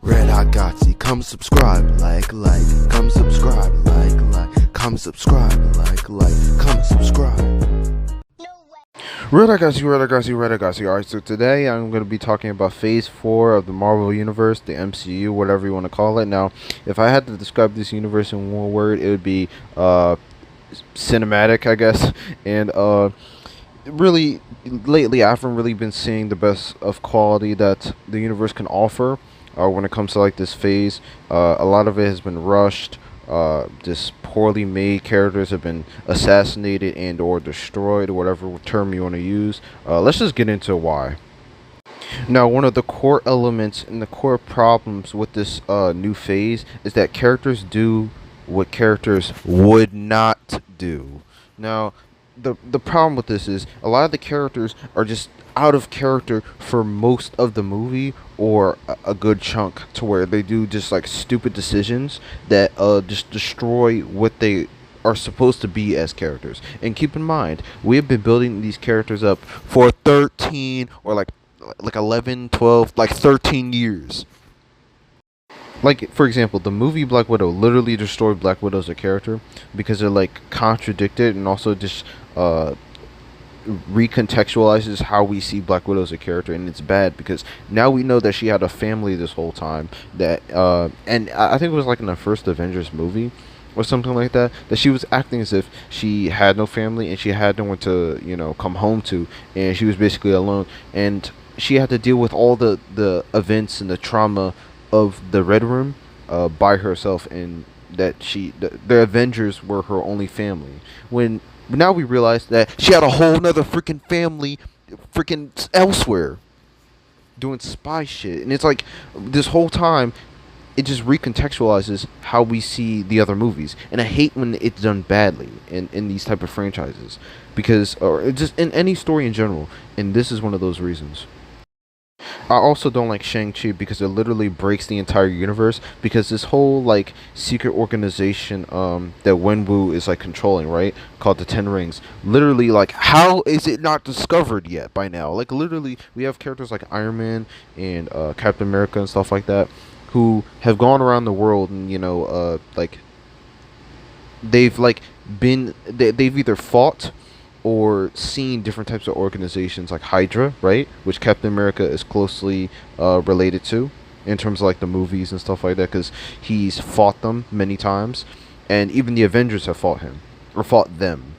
Red Hot Gotsy, come subscribe, come subscribe, come subscribe, come subscribe. Red Hot Gotsy. Alright, so today I'm going to be talking about Phase 4 of the Marvel Universe, the MCU, whatever you want to call it. Now, if I had to describe this universe in one word, it would be cinematic, I guess. And really, lately I haven't really been seeing the best of quality that the universe can offer when it comes to like this phase. A lot of it has been rushed. Just poorly made characters have been assassinated and or destroyed, whatever term you want to use. Let's just get into why. Now, one of the core elements and the core problems with this new phase is that characters do what characters would not do. Now, the problem with this is a lot of the characters are just out of character for most of the movie, or a good chunk, to where they do just like stupid decisions that just destroy what they are supposed to be as characters. And keep in mind, we have been building these characters up for 13 or like 11, 12, like 13 years. Like, for example, the movie Black Widow literally destroyed Black Widow as a character because it like contradicted and also just recontextualizes how we see Black Widow as a character. And it's bad because now we know that she had a family this whole time, that and I think it was like in the first Avengers movie or something like that, that she was acting as if she had no family and she had no one to, you know, come home to, and she was basically alone, and she had to deal with all the events and the trauma of the Red Room by herself, and that the Avengers were her only family. When now we realize that she had a whole nother freaking family freaking elsewhere doing spy shit. And it's like, this whole time it just recontextualizes how we see the other movies. And I hate when it's done badly in these type of franchises, because, or just in any story in general, and this is one of those reasons. I also don't like Shang-Chi because it literally breaks the entire universe, because this whole like secret organization that Wenwu is like controlling, right, called the Ten Rings, literally, like, how is it not discovered yet by now? Like, literally we have characters like Iron Man and Captain America and stuff like that, who have gone around the world and, you know, like they've either fought or seen different types of organizations like Hydra, right, which Captain America is closely related to in terms of like the movies and stuff like that, because he's fought them many times, and even the Avengers have fought him or fought them,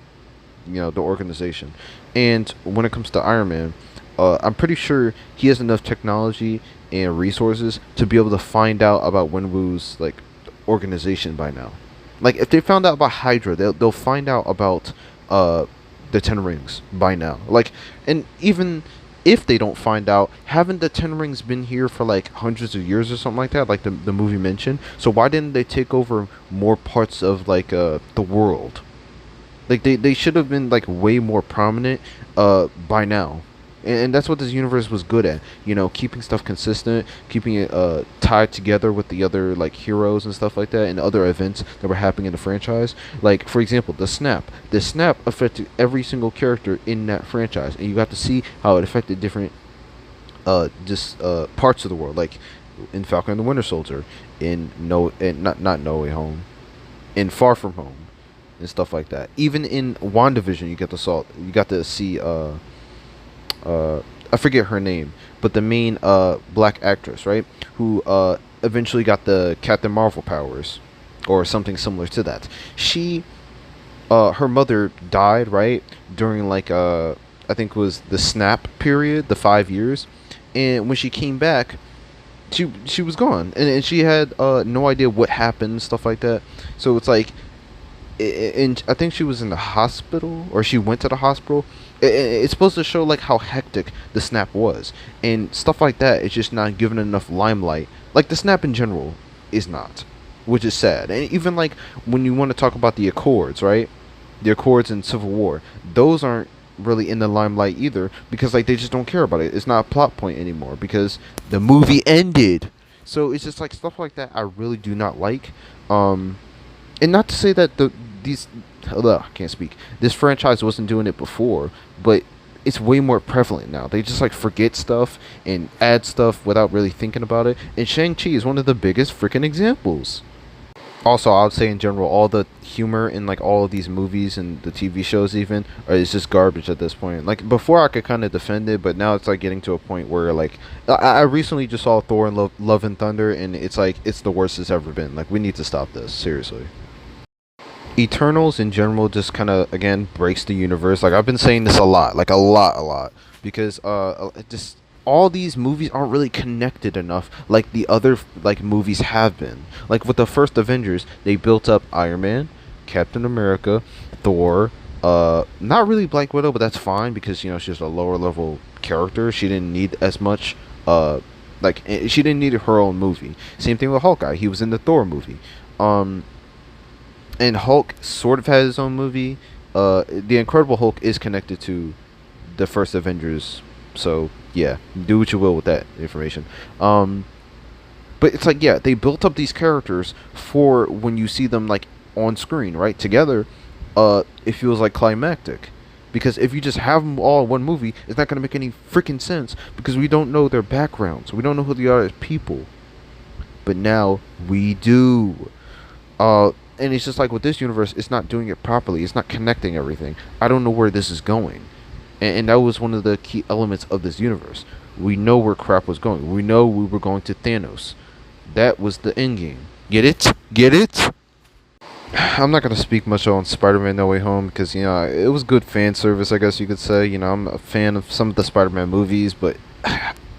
you know, the organization. And when it comes to Iron Man, I'm pretty sure he has enough technology and resources to be able to find out about Wenwu's like organization by now. Like, if they found out about Hydra, they'll find out about the Ten Rings by now. Like, and even if they don't find out, haven't the Ten Rings been here for like hundreds of years or something like that, like the movie mentioned? So why didn't they take over more parts of like the world? Like, they should have been like way more prominent by now. And that's what this universe was good at, you know, keeping stuff consistent, keeping it tied together with the other like heroes and stuff like that, and other events that were happening in the franchise. Like, for example, the snap affected every single character in that franchise, and you got to see how it affected different parts of the world, like in Falcon and the Winter Soldier, in not No Way Home, in Far From Home, and stuff like that. Even in WandaVision, you got to see I forget her name, but the main black actress, right, who eventually got the Captain Marvel powers, or something similar to that. She, her mother died, right, during like I think it was the snap period, the 5 years, and when she came back, she was gone, and she had no idea what happened, stuff like that. So it's like, and I think she was in the hospital, or she went to the hospital. It's supposed to show like how hectic the snap was, and stuff like that. It's just not given enough limelight. Like, the snap in general is not, which is sad. And even like when you want to talk about the Accords, right? The Accords in Civil War, those aren't really in the limelight either, because like they just don't care about it. It's not a plot point anymore because the movie ended. So it's just like stuff like that I really do not like. And not to say that I can't speak. This franchise wasn't doing it before, but it's way more prevalent now. They just like forget stuff and add stuff without really thinking about it. And Shang-Chi is one of the biggest freaking examples. Also, I would say in general, all the humor in like all of these movies and the TV shows even is just garbage at this point. Like before, I could kind of defend it, but now it's like getting to a point where like I recently just saw Thor and Love and Thunder, and it's like it's the worst it's ever been. Like we need to stop this seriously. Eternals in general just kind of again breaks the universe. Like I've been saying this a lot, like a lot, because just all these movies aren't really connected enough like the other like movies have been. Like with the first Avengers, they built up Iron Man, Captain America, Thor, not really Black Widow, but that's fine because you know she's a lower level character. She didn't need as much she didn't need her own movie. Same thing with Hawkeye. He was in the Thor movie. And Hulk sort of had his own movie. The Incredible Hulk is connected to the first Avengers, so yeah, do what you will with that information. But it's like, yeah, they built up these characters for when you see them like on screen, right, together. It feels like climactic, because if you just have them all in one movie, it's not gonna make any freaking sense because we don't know their backgrounds, we don't know who they are as people. But now we do. And it's just like with this universe, it's not doing it properly. It's not connecting everything. I don't know where this is going. And that was one of the key elements of this universe. We know where crap was going. We know we were going to Thanos. That was the end game. Get it? Get it? I'm not going to speak much on Spider-Man No Way Home because, you know, it was good fan service, I guess you could say. You know, I'm a fan of some of the Spider-Man movies, but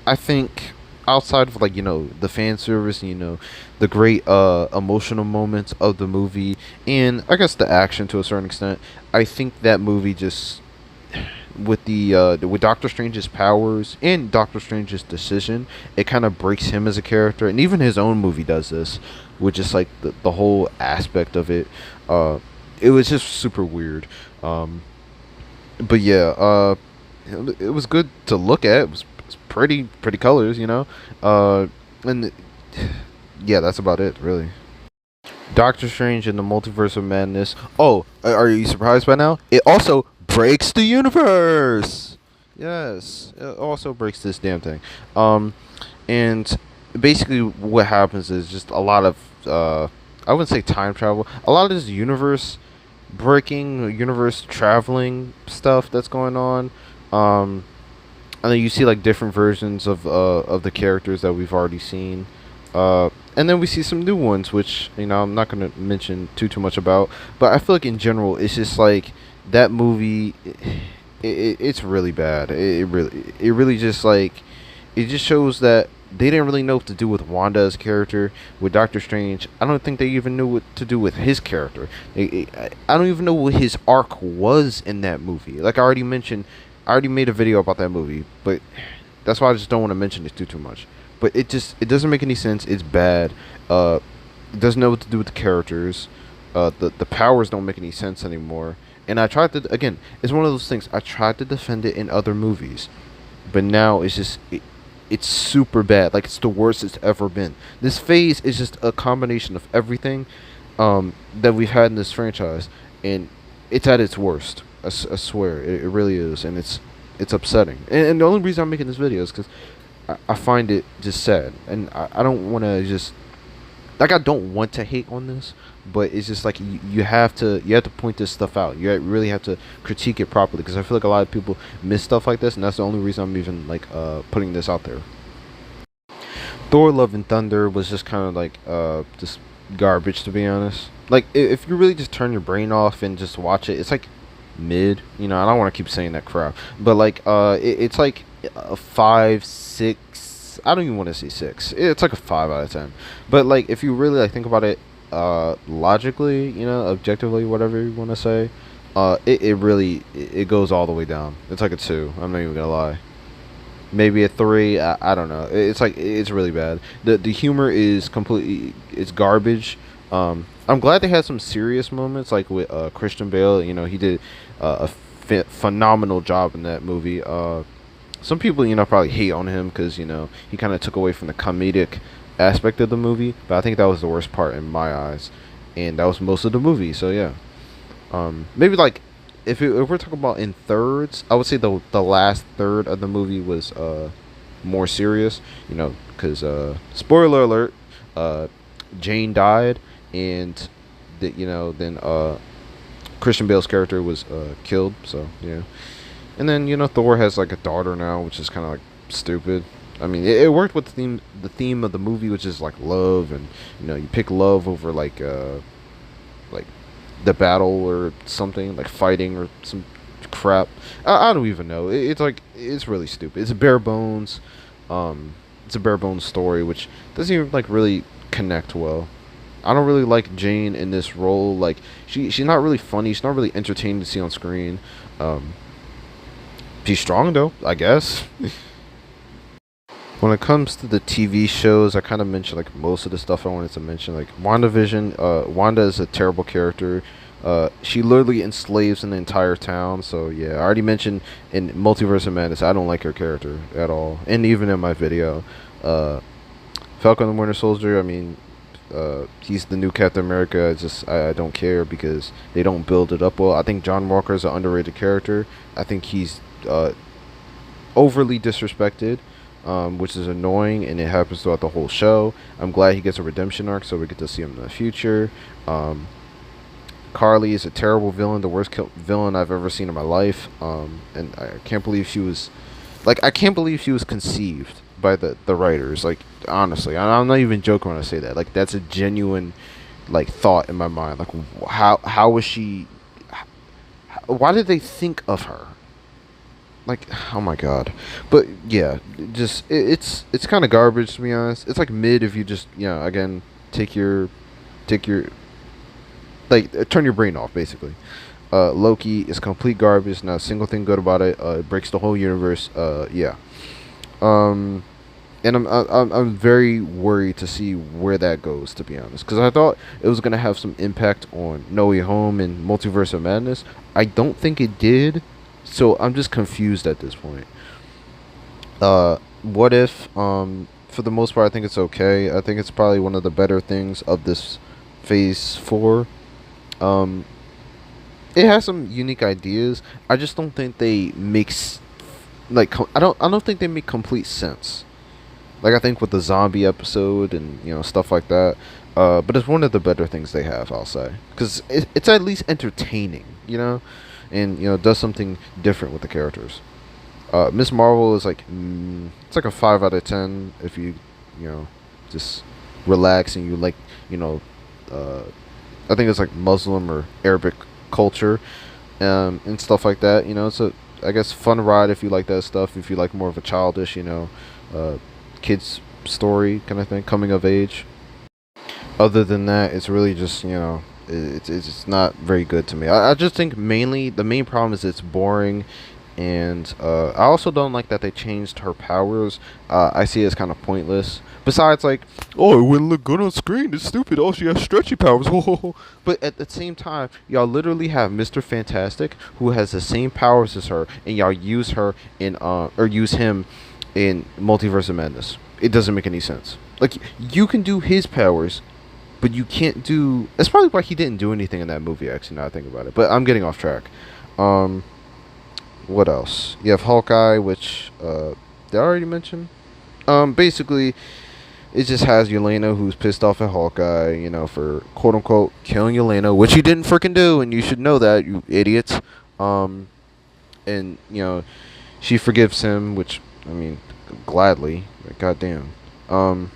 I think outside of like, you know, the fan service, you know, the great emotional moments of the movie, and I guess the action to a certain extent, I think that movie just with with Doctor Strange's powers and Doctor Strange's decision, it kind of breaks him as a character, and even his own movie does this, with just like the whole aspect of it. It was just super weird. But yeah, it was good to look at. It was pretty colors, you know. And yeah, that's about it, really. Doctor Strange in the Multiverse of Madness. Oh, are you surprised by now? It also breaks the universe. Yes, it also breaks this damn thing. And basically what happens is just a lot of I wouldn't say time travel. A lot of this universe breaking, universe traveling stuff that's going on. And then you see like different versions of the characters that we've already seen. And then we see some new ones, which, you know, I'm not going to mention too much about. But I feel like in general, it's just like that movie, it's really bad. It really just like, it just shows that they didn't really know what to do with Wanda as a character. With Doctor Strange, I don't think they even knew what to do with his character. I don't even know what his arc was in that movie. Like I already mentioned, I already made a video about that movie, but that's why I just don't want to mention it too much. But it doesn't make any sense. It's bad. It doesn't know what to do with the characters. The powers don't make any sense anymore. And I tried to, again, it's one of those things. I tried to defend it in other movies, but now it's just it's super bad. Like it's the worst it's ever been. This phase is just a combination of everything that we've had in this franchise, and it's at its worst. I swear, it really is, and it's upsetting. And the only reason I'm making this video is because I find it just sad, and I don't want to just like I don't want to hate on this, but it's just like you have to point this stuff out. You really have to critique it properly, because I feel like a lot of people miss stuff like this, and that's the only reason I'm even like putting this out there. Thor: Love and Thunder was just kind of like just garbage, to be honest. Like if you really just turn your brain off and just watch it, it's like mid. You know, I don't want to keep saying that crap, but like it's like a 5, 6. I don't even want to say 6. It's like a 5 out of 10. But like if you really like think about it logically, you know, objectively, whatever you want to say, it really goes all the way down. It's like a 2. I'm not even gonna lie. Maybe a 3. I don't know. It's like it's really bad. The humor is completely, it's garbage. I'm glad they had some serious moments, like with Christian Bale. You know, he did a phenomenal job in that movie. Some people, you know, probably hate on him because, you know, he kind of took away from the comedic aspect of the movie, but I think that was the worst part in my eyes, and that was most of the movie. So yeah, maybe like if we're talking about in thirds, I would say the last third of the movie was more serious. You know, because spoiler alert, uh, Jane died, and then Christian Bale's character was killed. So yeah, and then Thor has like a daughter now, which is kind of like stupid. I mean, it worked with the theme of the movie, which is like love, and you pick love over like the battle or something, like fighting or some crap. I don't even know. It's like it's really stupid. It's a bare bones story, which doesn't even like really connect well. I don't really like Jane in this role. Like she's not really funny. She's not really entertaining to see on screen. Um, she's strong though, I guess. When it comes to the TV shows, I kind of mentioned like most of the stuff I wanted to mention. Like WandaVision, Wanda is a terrible character. She literally enslaves an entire town. So yeah, I already mentioned in Multiverse of Madness, I don't like her character at all, and even in my video, uh, Falcon and Winter Soldier. I mean, he's the new Captain America. I don't care because they don't build it up well. I think John Walker is an underrated character. I think he's overly disrespected, which is annoying, and it happens throughout the whole show. I'm glad he gets a redemption arc, so we get to see him in the future. Um, Carly is a terrible villain, the worst villain I've ever seen in my life. And I can't believe she was, like, I can't believe she was conceived by the writers. Like, honestly, I'm not even joking when I say that. Like, that's a genuine, like, thought in my mind. Like, how was she? Why did they think of her? Like, oh my god. But yeah, just it's kind of garbage, to be honest. It's like mid if you just again take your like turn your brain off, basically. Loki is complete garbage. Not a single thing good about it. It breaks the whole universe. Yeah. Um, and I'm very worried to see where that goes, to be honest, because I thought it was gonna have some impact on No Way Home and Multiverse of Madness. I don't think it did, so I'm just confused at this point. What if? For the most part, I think it's okay. I think it's probably one of the better things of this Phase 4. Um, it has some unique ideas. I just don't think they I don't think they make complete sense. Like I think with the zombie episode and stuff like that. But it's one of the better things they have, I'll say, because it's at least entertaining, and does something different with the characters. Miss Marvel is like it's like a 5 out of 10 if you know just relax and you like you know uh, I think it's like Muslim or Arabic culture, and stuff like that. It's a, I guess, fun ride if you like that stuff. If you like more of a childish, uh, kids story kind of thing, coming of age. Other than that, it's really just it's not very good to me. I just think mainly the main problem is it's boring, and I also don't like that they changed her powers. I see it as kind of pointless. Besides, like, oh, it wouldn't look good on screen. It's stupid. Oh, she has stretchy powers. But at the same time, y'all literally have Mr. Fantastic, who has the same powers as her, and y'all use her in or use him in Multiverse of Madness. It doesn't make any sense. Like, you can do his powers, but you can't do. That's probably why he didn't do anything in that movie. Actually, now I think about it. But I'm getting off track. Um, what else? You have Hawkeye, which did I already mention? Basically, it just has Yelena, who's pissed off at Hawkeye, for quote unquote killing Yelena, which he didn't freaking do, and you should know that, you idiots. Um, and she forgives him, which I mean, gladly. Like, goddamn. And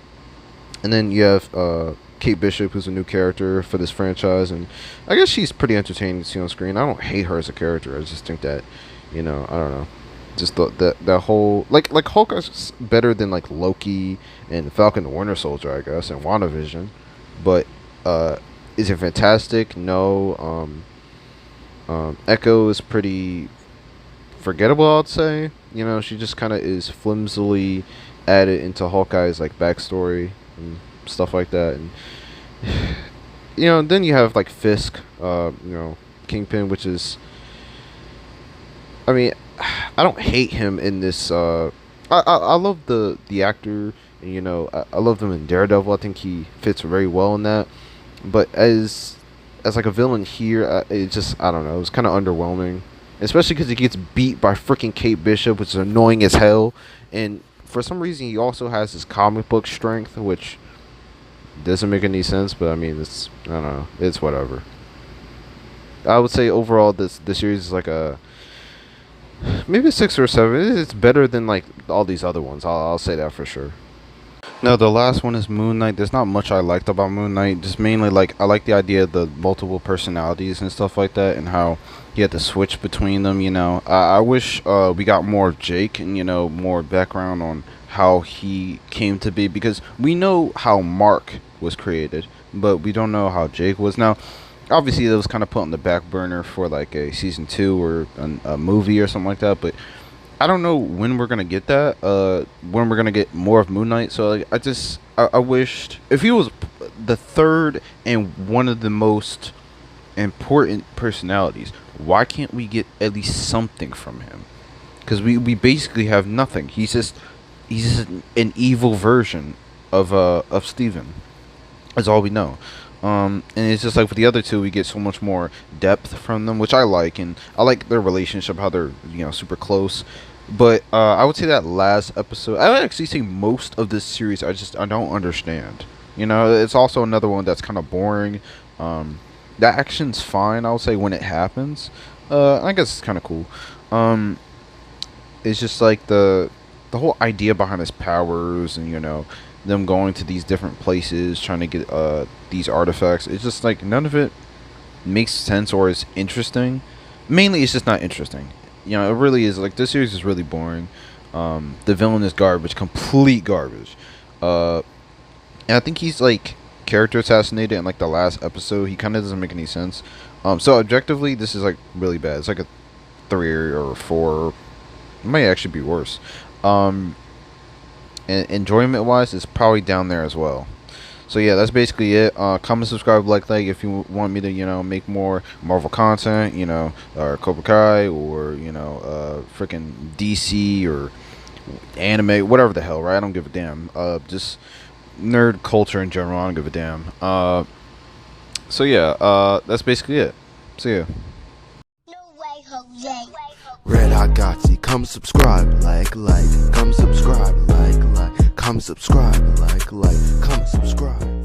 then you have Kate Bishop, who's a new character for this franchise, and I guess she's pretty entertaining to see on screen. I don't hate her as a character. I just think that, I don't know, just the whole like Hawkeye's better than like Loki and Falcon the Winter Soldier, I guess, and WandaVision, but is it fantastic? No. Echo is pretty forgettable, I'd say. She just kind of is flimsily added into Hawkeye's like backstory and stuff like that, and then you have like Fisk, Kingpin, which is, I mean, I don't hate him in this. I love the actor, and I love him in Daredevil. I think he fits very well in that. But as as like a villain here, it just, I don't know, it's kind of underwhelming, especially because he gets beat by freaking Kate Bishop, which is annoying as hell. And for some reason, he also has his comic book strength, which doesn't make any sense. But I mean, it's, I don't know, it's whatever. I would say overall, this series is like a maybe a 6 or 7. It's better than like all these other ones. I'll say that for sure. Now the last one is Moon Knight. There's not much I liked about Moon Knight. Just mainly like I like the idea of the multiple personalities and stuff like that, and how he had to switch between them. You know, I wish we got more of Jake and, you know, more background on how he came to be, because we know how Mark was created, but we don't know how Jake was. Now, obviously, it was kind of put on the back burner for like a season 2 or a movie or something like that, but I don't know when we're gonna get that. When we're gonna get more of Moon Knight. So like, I wished if he was the third and one of the most important personalities, why can't we get at least something from him? Because we basically have nothing. He's just an evil version of Steven. That's all we know. And it's just like with the other two, we get so much more depth from them, which I like, and I like their relationship, how they're, you know, super close. But I would say that last episode, I would actually say most of this series, I don't understand. You know, it's also another one that's kind of boring. The action's fine, I would say, when it happens. I guess it's kind of cool. It's just like the whole idea behind his powers, and, you know, them going to these different places trying to get these artifacts. It's just like none of it makes sense or is interesting. Mainly, it's just not interesting. You know, it really is. Like, this series is really boring. The villain is garbage, complete garbage. And I think he's like character assassinated in like the last episode. He kind of doesn't make any sense. So objectively, this is like really bad. It's like a 3 or 4. It might actually be worse. And enjoyment wise, it's probably down there as well. So yeah, that's basically it. Comment, subscribe, like if you want me to, you know, make more Marvel content, you know, or Cobra Kai, or, you know, freaking DC or anime, whatever the hell, right? I don't give a damn. Just nerd culture in general, I don't give a damn. So yeah, that's basically it. See ya. No way, Jose. Red Hot Gotsy, come subscribe, come subscribe, come subscribe, come subscribe.